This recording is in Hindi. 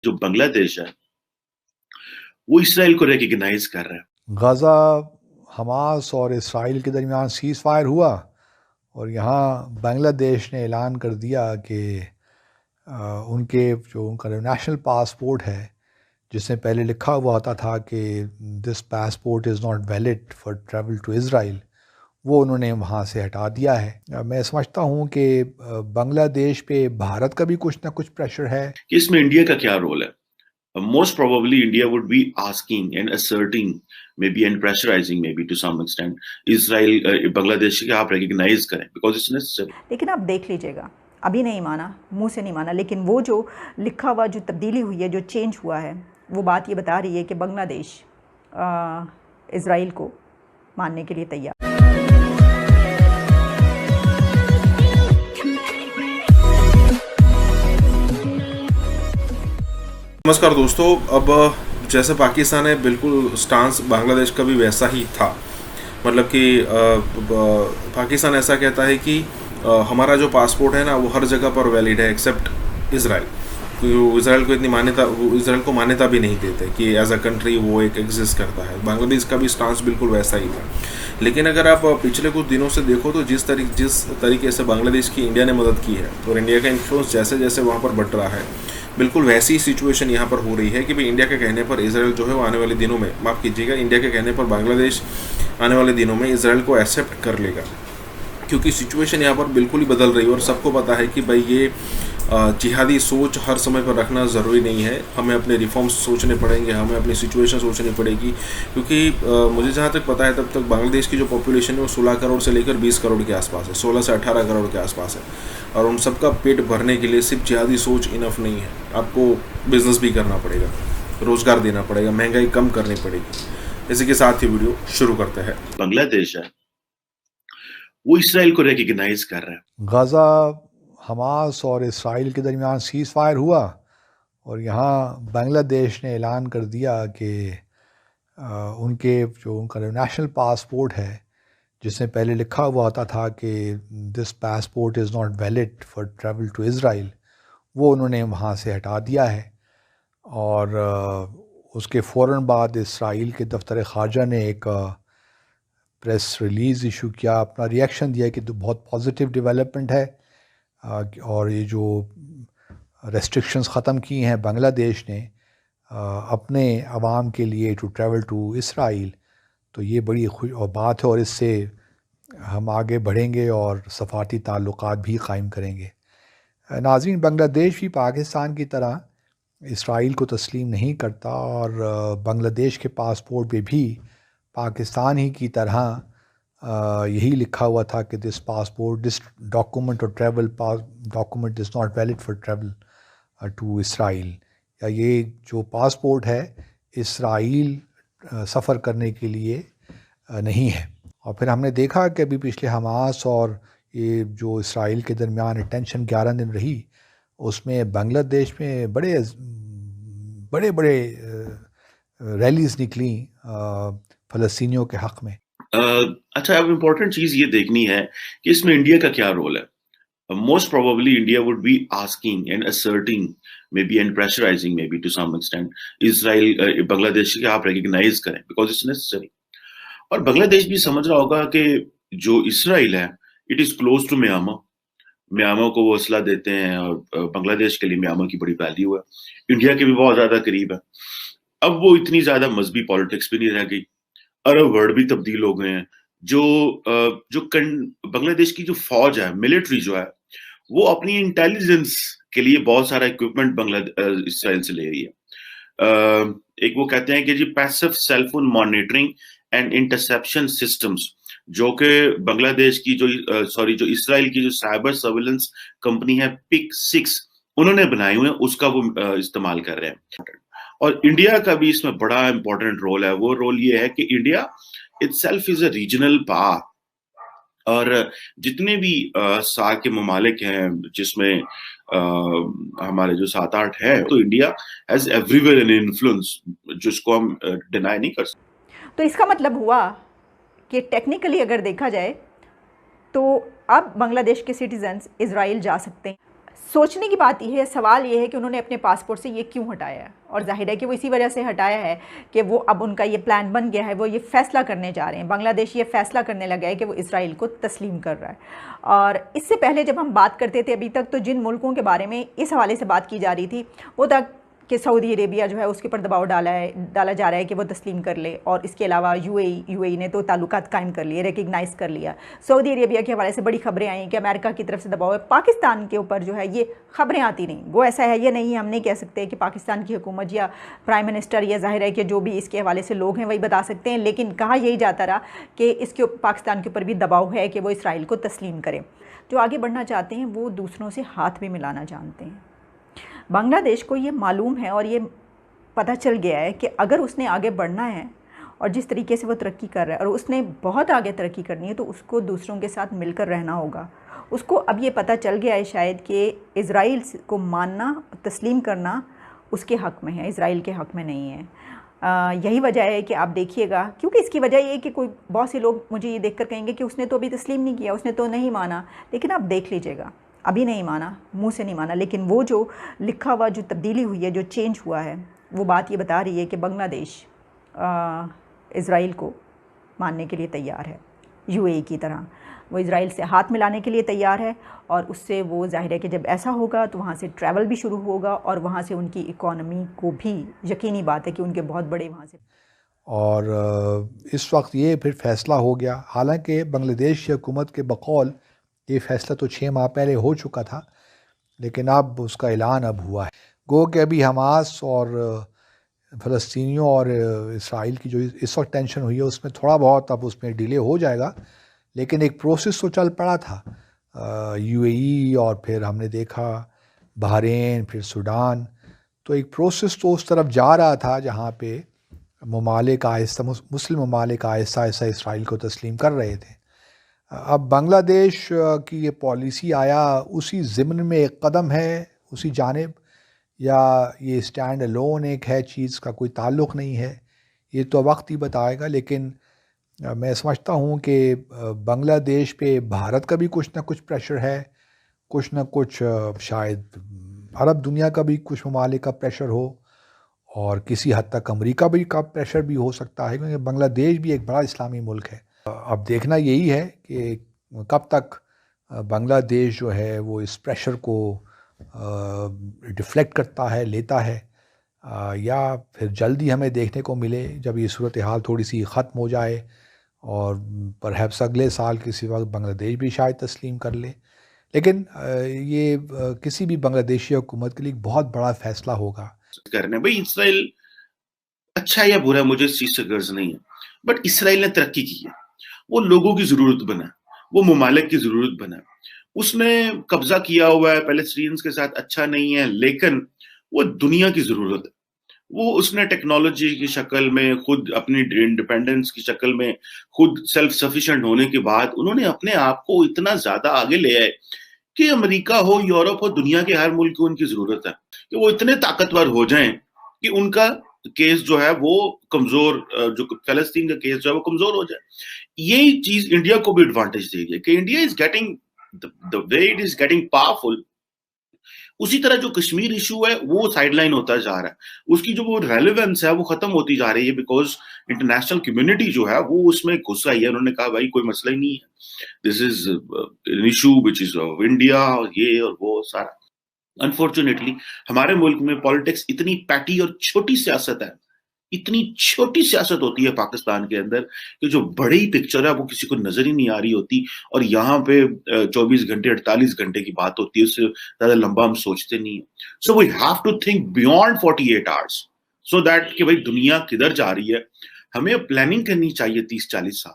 जो बांग्लादेश है वो इसराइल को रिकग्नाइज कर रहा है। गाज़ा हमास और इसराइल के दरमियान सीज़ फायर हुआ और यहाँ बांग्लादेश ने ऐलान कर दिया कि उनके जो उनका नेशनल पासपोर्ट है जिसमें पहले लिखा हुआ होता था कि this passport is not valid for travel to Israel, वो उन्होंने वहाँ से हटा दिया है। मैं समझता हूँ कि बांग्लादेश पे भारत का भी कुछ ना कुछ प्रेशर है कि इसमें इंडिया का क्या रोल है। Most probably India would be asking and asserting maybe and pressurizing maybe to some extent Israel Bangladesh के आप recognize करें because it's necessary। लेकिन आप देख लीजिएगा, अभी नहीं माना, मुंह से नहीं माना, लेकिन वो जो लिखा हुआ जो तब्दीली हुई है, जो चेंज हुआ है, वो बात ये बता रही है कि बांग्लादेश इज़राइल को मानने के लिए तैयार। नमस्कार दोस्तों। अब जैसे पाकिस्तान है बिल्कुल स्टांस बांग्लादेश का भी वैसा ही था। मतलब कि पाकिस्तान ऐसा कहता है कि हमारा जो पासपोर्ट है ना वो हर जगह पर वैलिड है एक्सेप्ट इसराइल। इसराइल को इतनी मान्यता, इसराइल को मान्यता भी नहीं देते कि एज अ कंट्री वो एक एग्जिस्ट करता है। बांग्लादेश का भी स्टांस बिल्कुल वैसा ही था। लेकिन अगर आप पिछले कुछ दिनों से देखो तो जिस तरीके से बांग्लादेश की इंडिया ने मदद की है और इंडिया का इन्फ्लुएंस जैसे जैसे वहाँ पर बढ़ रहा है, बिल्कुल वैसी सिचुएशन यहाँ पर हो रही है कि भाई इंडिया के कहने पर इसराइल जो है वो आने वाले दिनों में, माफ़ कीजिएगा, इंडिया के कहने पर बांग्लादेश आने वाले दिनों में इसराइल को एक्सेप्ट कर लेगा, क्योंकि सिचुएशन यहाँ पर बिल्कुल ही बदल रही है। और सबको पता है कि भाई ये जिहादी सोच हर समय पर रखना ज़रूरी नहीं है। हमें अपने रिफॉर्म्स सोचने पड़ेंगे, हमें अपनी सिचुएशन सोचनी पड़ेगी, क्योंकि मुझे जहाँ तक पता है तब तक बांग्लादेश की जो पॉपुलेशन है वो 16 करोड़ से लेकर 20 करोड़ के आसपास है, 16 से 18 करोड़ के आसपास है। और उन सबका पेट भरने के लिए सिर्फ जिहादी सोच इनफ नहीं है। आपको बिजनेस भी करना पड़ेगा, रोज़गार देना पड़ेगा, महंगाई कम करनी पड़ेगी। इसी के साथ ही वीडियो शुरू करते हैं। बांग्लादेश है वो इसराइल को रिकग्नाइज कर रहा है। गाज़ा हमास और इसराइल के दरमियान सीज़ फायर हुआ और यहाँ बांग्लादेश ने ऐलान कर दिया कि उनके जो उनका नेशनल पासपोर्ट है जिसमें पहले लिखा हुआ होता था कि this passport is not valid for travel to Israel, वो उन्होंने वहाँ से हटा दिया है। और उसके फ़ौरन बाद इसराइल के दफ्तर ख़ारजा ने एक प्रेस रिलीज़ इशू किया, अपना रिएक्शन दिया कि तो बहुत पॉजिटिव डेवलपमेंट है और ये जो रेस्ट्रिक्शंस ख़त्म की हैं बांग्लादेश ने अपने अवाम के लिए टू ट्रैवल टू इसराइल, तो ये बड़ी खुश और बात है और इससे हम आगे बढ़ेंगे और सफ़ारती ताल्लुक़ात भी क़ायम करेंगे। नाज़रीन, बांग्लादेश भी पाकिस्तान की तरह इसराइल को तस्लीम नहीं करता और बांग्लादेश के पासपोर्ट पे भी पाकिस्तान ही की तरह यही लिखा हुआ था कि दिस पासपोर्ट, दिस डॉक्यूमेंट और travel document is not valid for travel to Israel, या ये जो पासपोर्ट है इसराइल सफ़र करने के लिए नहीं है। और फिर हमने देखा कि अभी पिछले हमास और ये जो इसराइल के दरमियान टेंशन 11 दिन रही, उसमें बांग्लादेश में बड़े बड़े रैलीज़ निकली फ़लस्तीनियों के हक़ में। अच्छा, अब इम्पोर्टेंट चीज़ ये देखनी है कि इसमें इंडिया का क्या रोल है। Most probably India would be asking and asserting maybe and pressurizing maybe to some extent Israel Bangladesh के आप recognize करें because it's necessary। और बांग्लादेश भी समझ रहा होगा कि जो इसराइल है it is close to Myanmar, Myanmar को वो असला देते हैं और बांग्लादेश के लिए म्यांमार की बड़ी वैल्यू है, इंडिया के भी बहुत ज्यादा करीब है। अब वो इतनी ज्यादा मजहबी पॉलिटिक्स भी नहीं रह गई, अरब वर्ड भी तब्दील हो गए हैं। जो बांग्लादेश की जो फौज है, मिलिट्री जो है, वो अपनी इंटेलिजेंस के लिए बहुत सारा इक्विपमेंट इसराइल से ले रही है। एक वो कहते हैं कि जी passive cell phone monitoring and interception systems, जो कि बांग्लादेश की जो इसराइल की जो साइबर सर्विलेंस कंपनी है PIC6 उन्होंने बनाए हुए हैं, उसका वो इस्तेमाल कर रहे हैं। और इंडिया का भी इसमें बड़ा इंपॉर्टेंट रोल है। वो रोल ये है कि India itself is a regional power, और जितने भी सार्क के ममालिक हैं जिसमें हमारे जो 7-8 हैं, तो India has everywhere an influence, जिसको हम डिनाई नहीं कर सकते। तो इसका मतलब हुआ कि टेक्निकली अगर देखा जाए तो अब बांग्लादेश के सिटीजन्स इज़राइल जा सकते हैं। सोचने की बात यह है, सवाल ये है कि उन्होंने अपने पासपोर्ट से ये क्यों हटाया है, और जाहिर है कि वो इसी वजह से हटाया है कि वो अब उनका ये प्लान बन गया है, वो ये फ़ैसला करने जा रहे हैं, बांग्लादेश ये फ़ैसला करने लगा है कि वो इसराइल को तस्लीम कर रहा है। और इससे पहले जब हम बात करते थे, अभी तक तो जिन मुल्कों के बारे में इस हवाले से बात की जा रही थी वो था कि सऊदी अरेबिया जो है उसके ऊपर दबाव डाला जा रहा है कि वो तस्लीम कर ले, और इसके अलावा यूएई ने तो ताल्लुकात कायम कर लिए, रिकग्नाइज़ कर लिया। सऊदी अरेबिया के हवाले से बड़ी खबरें आई कि अमेरिका की तरफ से दबाव है। पाकिस्तान के ऊपर जो है ये खबरें आती नहीं, वो ऐसा है ये नहीं, हम नहीं कह सकते कि पाकिस्तान की हुकूमत या प्राइम मिनिस्टर या जाहिर है कि जो भी इसके हवाले से लोग हैं वही बता सकते हैं, लेकिन कहा यही जाता रहा कि इसके पाकिस्तान के ऊपर भी दबाव है कि वो इसराइल को तस्लीम करें। जो आगे बढ़ना चाहते हैं वो दूसरों से हाथ भी मिलाना जानते हैं। बांग्लादेश को ये मालूम है और ये पता चल गया है कि अगर उसने आगे बढ़ना है और जिस तरीके से वो तरक्की कर रहा है और उसने बहुत आगे तरक्की करनी है तो उसको दूसरों के साथ मिलकर रहना होगा। उसको अब ये पता चल गया है शायद कि इज़राइल को मानना, तस्लीम करना उसके हक़ में है, इसराइल के हक़ में नहीं है। यही वजह है कि आप देखिएगा, क्योंकि इसकी वजह ये है कि कोई बहुत से लोग मुझे ये देखकर कहेंगे कि उसने तो अभी तस्लीम नहीं किया, उसने तो नहीं माना, लेकिन आप देख लीजिएगा, अभी नहीं माना, मुंह से नहीं माना, लेकिन वो जो लिखा हुआ जो तब्दीली हुई है, जो चेंज हुआ है, वो बात ये बता रही है कि बांग्लादेश इसराइल को मानने के लिए तैयार है। यूएई की तरह वो इसराइल से हाथ मिलाने के लिए तैयार है, और उससे वो जाहिर है कि जब ऐसा होगा तो वहाँ से ट्रैवल भी शुरू होगा और वहाँ से उनकी इकॉनमी को भी, यकीनी बात है कि उनके बहुत बड़े वहाँ से। और इस वक्त ये फिर फ़ैसला हो गया, हालांकि बांग्लादेश की हुकूमत के बकौल ये फ़ैसला तो 6 माह पहले हो चुका था, लेकिन अब उसका ऐलान अब हुआ है। गो कि अभी हमास और फ़लस्तीनियों और इसराइल की जो इस वक्त टेंशन हुई है उसमें थोड़ा बहुत अब उसमें डिले हो जाएगा, लेकिन एक प्रोसेस तो चल पड़ा था। यूएई और फिर हमने देखा बहरीन, फिर सूडान, तो एक प्रोसेस तो उस तरफ जा रहा था जहाँ पे ममालिक आहिस्ता, मुस्लिम ममालिक आहिस्ता आहिस्ता इसराइल को तस्लीम कर रहे थे। अब बांग्लादेश की ये पॉलिसी आया उसी ज़िम्न में एक कदम है उसी जानिब, या ये स्टैंड अलोन एक है चीज़ का कोई ताल्लुक़ नहीं है, ये तो वक्त ही बताएगा। लेकिन मैं समझता हूँ कि बांग्लादेश पे भारत का भी कुछ ना कुछ प्रेशर है, कुछ ना कुछ शायद अरब दुनिया का भी कुछ ममालिक का प्रेशर हो, और किसी हद तक अमेरिका भी का प्रेशर भी हो सकता है, क्योंकि बांग्लादेश भी एक बड़ा इस्लामी मुल्क है। अब देखना यही है कि कब तक बांग्लादेश जो है वो इस प्रेशर को डिफ्लेक्ट करता है, लेता है, या फिर जल्दी हमें देखने को मिले जब ये सूरत हाल थोड़ी सी ख़त्म हो जाए और परहैप्स अगले साल किसी वक्त बांग्लादेश भी शायद तस्लीम कर ले। लेकिन ये किसी भी बांग्लादेशी हुकूमत के लिए बहुत बड़ा फ़ैसला होगा। करने भाई इसराइल अच्छा या बुरा मुझे इस चीज़ से गर्ज नहीं है, बट इसराइल ने तरक्की की है, वो लोगों की ज़रूरत बना, वो ममालिक की ज़रूरत बना, उसने कब्जा किया हुआ है पैलेस्टीनियंस के साथ, अच्छा नहीं है, लेकिन वो दुनिया की ज़रूरत है। वो उसने टेक्नोलॉजी की शक्ल में, खुद अपनी इंडिपेंडेंस की शक्ल में, खुद सेल्फ सफिशिएंट होने के बाद उन्होंने अपने आप को इतना ज़्यादा आगे ले आए कि अमेरिका हो, यूरोप हो, दुनिया के हर मुल्क को उनकी ज़रूरत है कि वो इतने ताकतवर हो जाएं कि उनका केस जो है वो कमज़ोर, जो फ़लस्तीन का केस जो है वो कमज़ोर हो जाए। यही चीज़ इंडिया को भी एडवांटेज दे रही है कि India is getting the way it is getting powerful, उसी तरह जो कश्मीर इशू है वो साइडलाइन होता जा रहा है, उसकी जो वो रेलेवेंस है वो खत्म होती जा रही है, बिकॉज इंटरनेशनल कम्युनिटी जो है वो उसमें घुस आई है। उन्होंने कहा भाई कोई मसला ही नहीं है, this is an issue which is of India, ये और वो सारा। अनफॉर्चुनेटली हमारे मुल्क में पॉलिटिक्स इतनी पैटी और छोटी सियासत है, इतनी छोटी सियासत होती है पाकिस्तान के अंदर कि जो बड़ी पिक्चर है वो किसी को नजर ही नहीं आ रही होती, और यहाँ पे 24 घंटे 48 घंटे की बात होती है, उससे ज्यादा लंबा हम सोचते नहीं है। So we have to think beyond 48 hours so that कि भाई दुनिया किधर जा रही है, हमें प्लानिंग करनी चाहिए 30-40 साल।